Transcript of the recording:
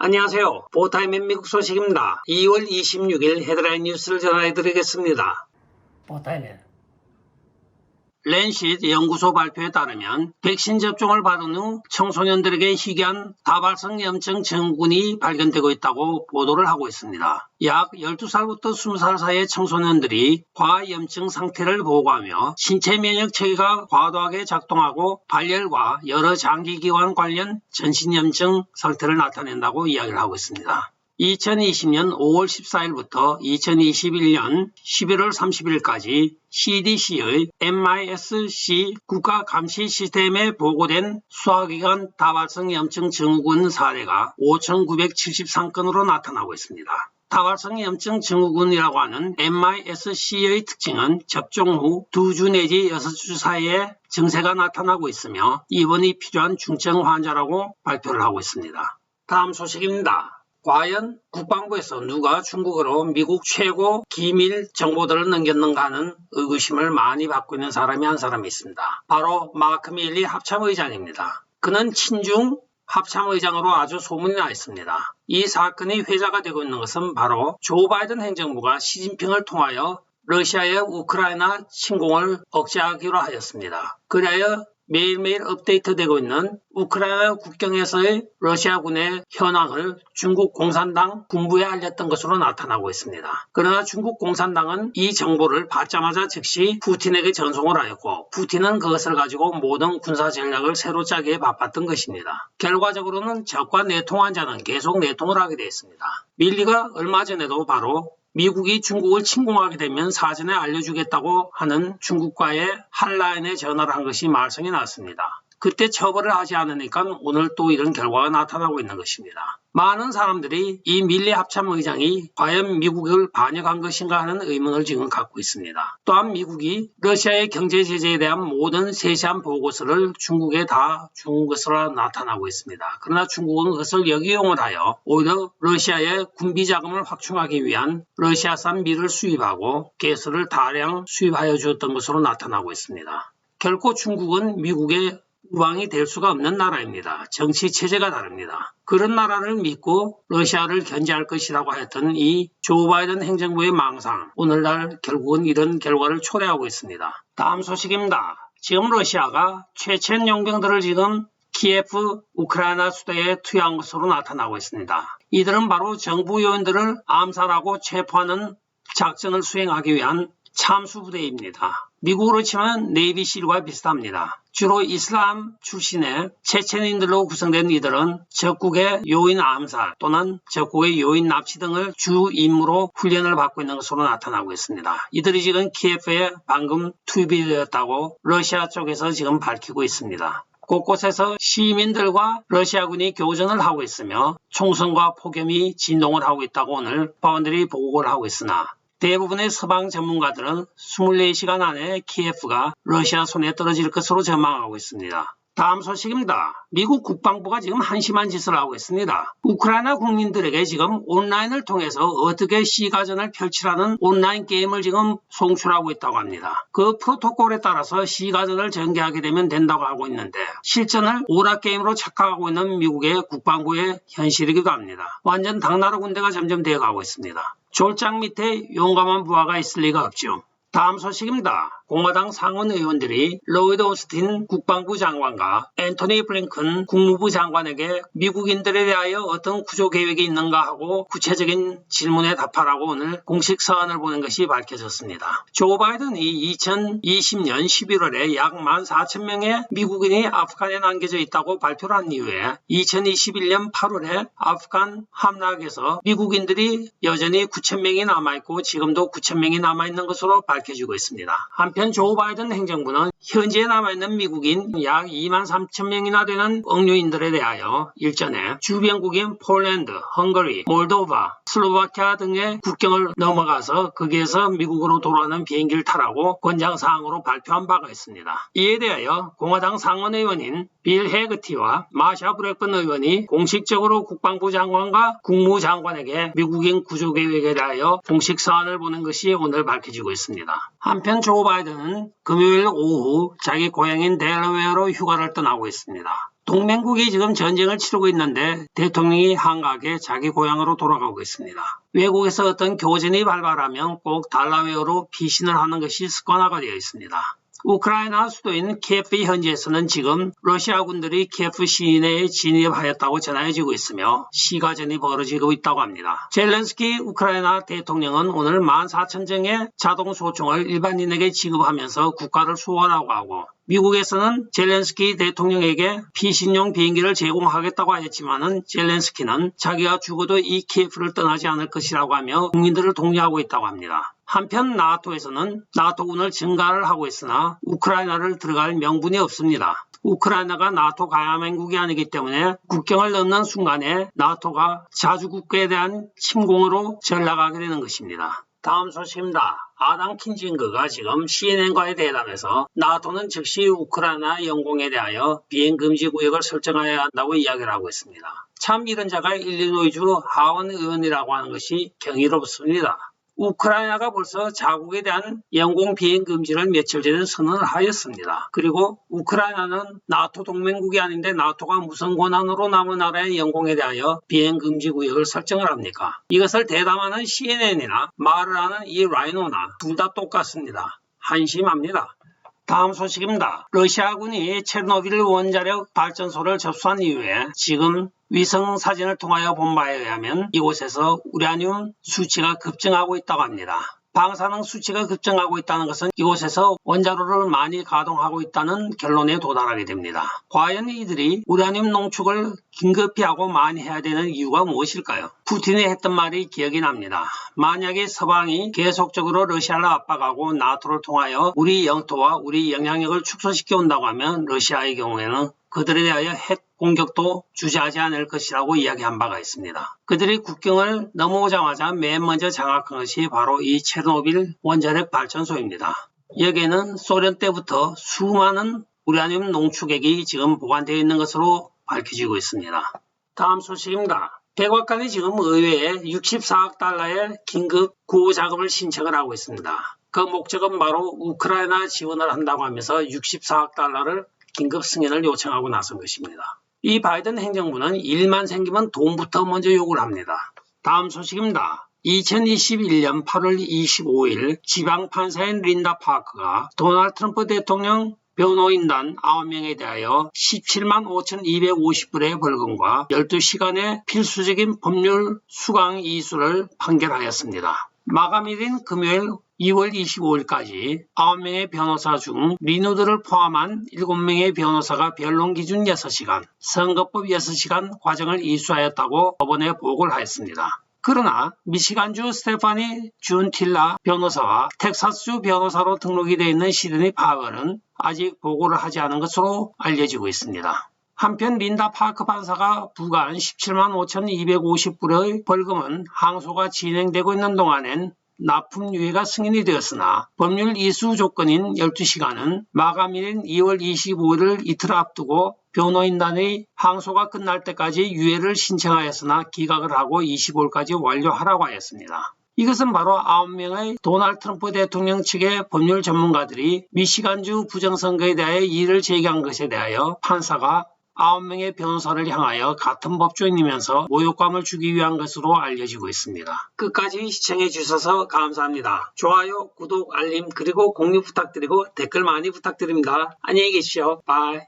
안녕하세요. 포타임의 미국 소식입니다. 2월 26일 헤드라인 뉴스를 전해드리겠습니다. 포타임에 랜싯 연구소 발표에 따르면 백신 접종을 받은 후 청소년들에게 희귀한 다발성 염증 증후군이 발견되고 있다고 보도를 하고 있습니다. 약 12살부터 20살 사이의 청소년들이 과염증 상태를 보고하며 신체 면역 체계가 과도하게 작동하고 발열과 여러 장기기관 관련 전신염증 상태를 나타낸다고 이야기를 하고 있습니다. 2020년 5월 14일부터 2021년 11월 30일까지 CDC의 MIS-C 국가감시 시스템에 보고된 소화기관 다발성 염증 증후군 사례가 5,973건으로 나타나고 있습니다. 다발성 염증 증후군이라고 하는 MIS-C의 특징은 접종 후 2주 내지 6주 사이에 증세가 나타나고 있으며 입원이 필요한 중증 환자라고 발표를 하고 있습니다. 다음 소식입니다. 과연 국방부에서 누가 중국어로 미국 최고 기밀 정보들을 넘겼는가 하는 의구심을 많이 받고 있는 사람이 한 사람이 있습니다. 바로 마크 밀리 합참의장입니다. 그는 친중 합참의장으로 아주 소문이 나 있습니다. 이 사건의 회자가 되고 있는 것은 바로 조 바이든 행정부가 시진핑을 통하여 러시아의 우크라이나 침공을 억제하기로 하였습니다. 그리하여 매일매일 업데이트되고 있는 우크라이나 국경에서의 러시아군의 현황을 중국 공산당 군부에 알렸던 것으로 나타나고 있습니다. 그러나 중국 공산당은 이 정보를 받자마자 즉시 푸틴에게 전송을 하였고 푸틴은 그것을 가지고 모든 군사 전략을 새로 짜기에 바빴던 것입니다. 결과적으로는 적과 내통한 자는 계속 내통을 하게 되었습니다. 밀리가 얼마 전에도 바로 미국이 중국을 침공하게 되면 사전에 알려주겠다고 하는 중국과의 한라인에 전화를 한 것이 말썽이 났습니다. 그때 처벌을 하지 않으니까 오늘 또 이런 결과가 나타나고 있는 것입니다. 많은 사람들이 이 밀리 합참의장이 과연 미국을 반역한 것인가 하는 의문을 지금 갖고 있습니다. 또한 미국이 러시아의 경제 제재에 대한 모든 세세한 보고서를 중국에 다 준 것으로 나타나고 있습니다. 그러나 중국은 그것을 역이용을 하여 오히려 러시아의 군비 자금을 확충하기 위한 러시아산 밀을 수입하고 가스를 다량 수입하여 주었던 것으로 나타나고 있습니다. 결코 중국은 미국의 우방이 될 수가 없는 나라입니다. 정치 체제가 다릅니다. 그런 나라를 믿고 러시아를 견제할 것이라고 했던 이 조 바이든 행정부의 망상, 오늘날 결국은 이런 결과를 초래하고 있습니다. 다음 소식입니다. 지금 러시아가 체첸 용병들을 지금 키예프 우크라이나 수도에 투여한 것으로 나타나고 있습니다. 이들은 바로 정부 요원들을 암살하고 체포하는 작전을 수행하기 위한 참수부대입니다. 미국으로 치면 네이비실과 비슷합니다. 주로 이슬람 출신의 체첸인들로 구성된 이들은 적국의 요인 암살 또는 적국의 요인 납치 등을 주 임무로 훈련을 받고 있는 것으로 나타나고 있습니다. 이들이 지금 키예프에 방금 투입되었다고 러시아 쪽에서 지금 밝히고 있습니다. 곳곳에서 시민들과 러시아군이 교전을 하고 있으며 총성과 폭염이 진동을 하고 있다고 오늘 파원들이 보고를 하고 있으나 대부분의 서방 전문가들은 24시간 안에 키예프가 러시아 손에 떨어질 것으로 전망하고 있습니다. 다음 소식입니다. 미국 국방부가 지금 한심한 짓을 하고 있습니다. 우크라이나 국민들에게 지금 온라인을 통해서 어떻게 시가전을 펼치라는 온라인 게임을 지금 송출하고 있다고 합니다. 그 프로토콜에 따라서 시가전을 전개하게 되면 된다고 하고 있는데 실전을 오락게임으로 착각하고 있는 미국의 국방부의 현실이기도 합니다. 완전 당나라 군대가 점점 되어가고 있습니다. 졸장 밑에 용감한 부하가 있을 리가 없죠. 다음 소식입니다. 공화당 상원 의원들이 로이드 오스틴 국방부 장관과 앤토니 블링컨 국무부 장관에게 미국인들에 대하여 어떤 구조 계획이 있는가 하고 구체적인 질문에 답하라고 오늘 공식 서한을 보낸 것이 밝혀졌습니다. 조 바이든이 2020년 11월에 약 14,000명의 미국인이 아프간에 남겨져 있다고 발표를 한 이후에 2021년 8월에 아프간 함락에서 미국인들이 여전히 9,000명이 남아있고 지금도 9,000명이 남아있는 것으로 밝혀지고 있습니다. 한편 조 바이든 행정부는 현재 남아있는 미국인 약 23,000명이나 되는 억류인들에 대하여 일전에 주변국인 폴란드, 헝가리, 몰도바, 슬로바키아 등의 국경을 넘어가서 거기에서 미국으로 돌아오는 비행기를 타라고 권장사항으로 발표한 바가 있습니다. 이에 대하여 공화당 상원의원인 빌 해거티와 마샤 브렉번 의원이 공식적으로 국방부 장관과 국무장관에게 미국인 구조 계획에 대하여 공식 서한을 보낸 것이 오늘 밝혀지고 있습니다. 한편 조 바이든은 금요일 오후 자기 고향인 델러웨어로 휴가를 떠나고 있습니다. 동맹국이 지금 전쟁을 치르고 있는데 대통령이 한가하게 자기 고향으로 돌아가고 있습니다. 외국에서 어떤 교전이 발발하면 꼭 달러웨어로 피신을 하는 것이 습관화가 되어 있습니다. 우크라이나 수도인 키예프 현지에서는 지금 러시아 군들이 키예프 시내에 진입하였다고 전해지고 있으며 시가전이 벌어지고 있다고 합니다. 젤렌스키 우크라이나 대통령은 오늘 14,000정의 자동 소총을 일반인에게 지급하면서 국가를 수호하라고 하고, 미국에서는 젤렌스키 대통령에게 피신용 비행기를 제공하겠다고 하였지만은 젤렌스키는 자기가 죽어도 이 키예프를 떠나지 않을 것이라고 하며 국민들을 독려하고 있다고 합니다. 한편 나토에서는 나토군을 증가를 하고 있으나 우크라이나를 들어갈 명분이 없습니다. 우크라이나가 나토 가야맹국이 아니기 때문에 국경을 넘는 순간에 나토가 자주국가에 대한 침공으로 전락하게 되는 것입니다. 다음 소식입니다. 아담 킨징거가 지금 CNN과의 대담에서 나토는 즉시 우크라이나 영공에 대하여 비행금지 구역을 설정해야 한다고 이야기를 하고 있습니다. 참 이런 자가 일리노이주 하원 의원이라고 하는 것이 경이롭습니다. 우크라이나가 벌써 자국에 대한 영공 비행 금지를 며칠 전에 선언을 하였습니다. 그리고 우크라이나는 나토 동맹국이 아닌데 나토가 무슨 권한으로 남은 나라의 영공에 대하여 비행 금지 구역을 설정을 합니까? 이것을 대담하는 CNN이나 말을 하는 이 라이노나 둘 다 똑같습니다. 한심합니다. 다음 소식입니다. 러시아군이 체르노빌 원자력 발전소를 접수한 이후에 지금 위성 사진을 통하여 본 바에 의하면 이곳에서 우라늄 수치가 급증하고 있다고 합니다. 방사능 수치가 급증하고 있다는 것은 이곳에서 원자로를 많이 가동하고 있다는 결론에 도달하게 됩니다. 과연 이들이 우라늄 농축을 긴급히 하고 많이 해야 되는 이유가 무엇일까요? 푸틴이 했던 말이 기억이 납니다. 만약에 서방이 계속적으로 러시아를 압박하고 나토를 통하여 우리 영토와 우리 영향력을 축소시켜 온다고 하면 러시아의 경우에는 그들에 대하여 핵 공격도 주저하지 않을 것이라고 이야기한 바가 있습니다. 그들이 국경을 넘어오자마자 맨 먼저 장악한 것이 바로 이 체르노빌 원자력 발전소입니다. 여기에는 소련 때부터 수많은 우라늄 농축액이 지금 보관되어 있는 것으로 밝혀지고 있습니다. 다음 소식입니다. 백악관이 지금 의회에 64억 달러의 긴급 구호 자금을 신청을 하고 있습니다. 그 목적은 바로 우크라이나 지원을 한다고 하면서 64억 달러를 긴급 승인을 요청하고 나선 것입니다. 이 바이든 행정부는 일만 생기면 돈부터 먼저 요구를 합니다. 다음 소식입니다. 2021년 8월 25일 지방판사인 린다 파크가 도널드 트럼프 대통령 변호인단 9명에 대하여 17만 5,250불의 벌금과 12시간의 필수적인 법률 수강 이수를 판결하였습니다. 마감일인 금요일 2월 25일까지 9명의 변호사 중 리노드를 포함한 7명의 변호사가 변론 기준 6시간, 선거법 6시간 과정을 이수하였다고 법원에 보고를 하였습니다. 그러나 미시간주 스테파니 준틸라 변호사와 텍사스주 변호사로 등록이 되어 있는 시드니 파월은 아직 보고를 하지 않은 것으로 알려지고 있습니다. 한편 린다 파크 판사가 부과한 17만 5,250불의 벌금은 항소가 진행되고 있는 동안엔 납품 유예가 승인이 되었으나 법률 이수 조건인 12시간은 마감일인 2월 25일을 이틀 앞두고 변호인단의 항소가 끝날 때까지 유예를 신청하였으나 기각을 하고 25일까지 완료하라고 하였습니다. 이것은 바로 9명의 도널드 트럼프 대통령 측의 법률 전문가들이 미시간주 부정선거에 대해 이의를 제기한 것에 대하여 판사가 9명의 변호사를 향하여 같은 법조인이면서 모욕감을 주기 위한 것으로 알려지고 있습니다. 끝까지 시청해 주셔서 감사합니다. 좋아요, 구독, 알림 그리고 공유 부탁드리고 댓글 많이 부탁드립니다. 안녕히 계십시오. 바이.